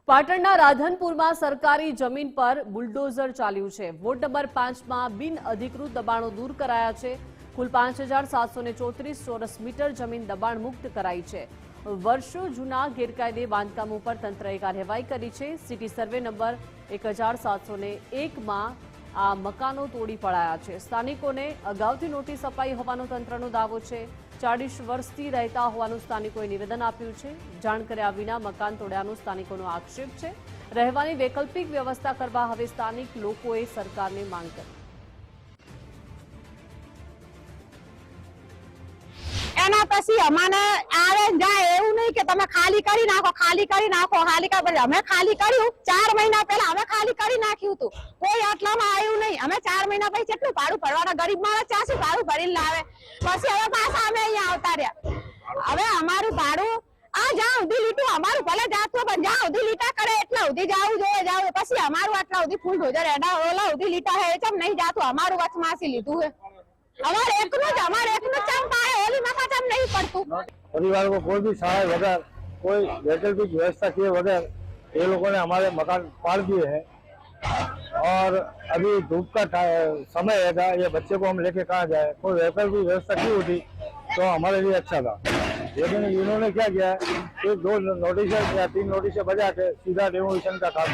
પાટણના રાધનપુરમાં સરકારી જમીન પર બુલડોઝર ચાલ્યું છે। વોર્ડ નંબર 5માં બિન અધિકૃત દબાણો દૂર કરાયા છે। કુલ 5734 ચોરસ મીટર જમીન દબાણ મુક્ત કરાઈ છે। વર્ષો જૂના ગેરકાયદે બાંધકામો પર તંત્રએ કાર્યવાહી કરી છે। સિટી સર્વે નંબર 1701માં આ મકાનો તોડી પડાયા છે। સ્થાનિકોને અગાઉથી નોટિસ અપાઈ હોવાનો તંત્રનો દાવો છે। 40 વર્ષથી રહેતા હોવાનું સ્થાનિકોએ નિવેદન આપ્યું છે। જાણ કર્યા વિના મકાન તોડ્યાનો સ્થાનિકોનો આક્ષેપ છે। રહેવાની વૈકલ્પિક વ્યવસ્થા કરવા હવે સ્થાનિક લોકોએ સરકારને માંગ કરી। એના પછી અમને આવે જાય એવું નહીં કે તમે ખાલી કરી નાખો ખાલી કરી અમે ખાલી કર્યું 4 મહિના પહેલા અમે ખાલી કરી નાખ્યું હતું। કોઈ આટલામાં આવ્યું નહીં। અમે 4 મહિના પછી કેટલું ભાડું ભરવાના ગરીબ માણસ ચાસી ભાડું ભરીને લાવે। પછી હવે પાછા અમે અહીંયા આવતા રહ્યા। હવે અમારું ભાડું આ જ્યાં સુધી લીટું અમારું ભલે જાતું પણ જ્યાં સુધી લીટા કરે એટલા સુધી જાવું જોઈએ જાવ। પછી અમારું આટલા સુધી ફૂલ ઢોજર એડા ઓલા સુધી લીટા હે ચમ નહીં જાતું અમારું વચમાસી લીધું હે। हमारे एक चम पाए होली माथा चम नहीं पड़तू। परिवार को कोई भी सहाय वगैरह कोई वैकल्पिक व्यवस्था किए बगैर ये लोगों ने हमारे मकान पाड़ दिए हैं और अभी धूप का समय है। ये बच्चे को हम लेके कहाँ जाए? कोई वैकल्पिक व्यवस्था की होती तो हमारे लिए अच्छा था। लेकिन इन्होंने क्या किया है, 2 नोटिस या 3 नोटिस बजा के सीधा डेमोलिशन का काम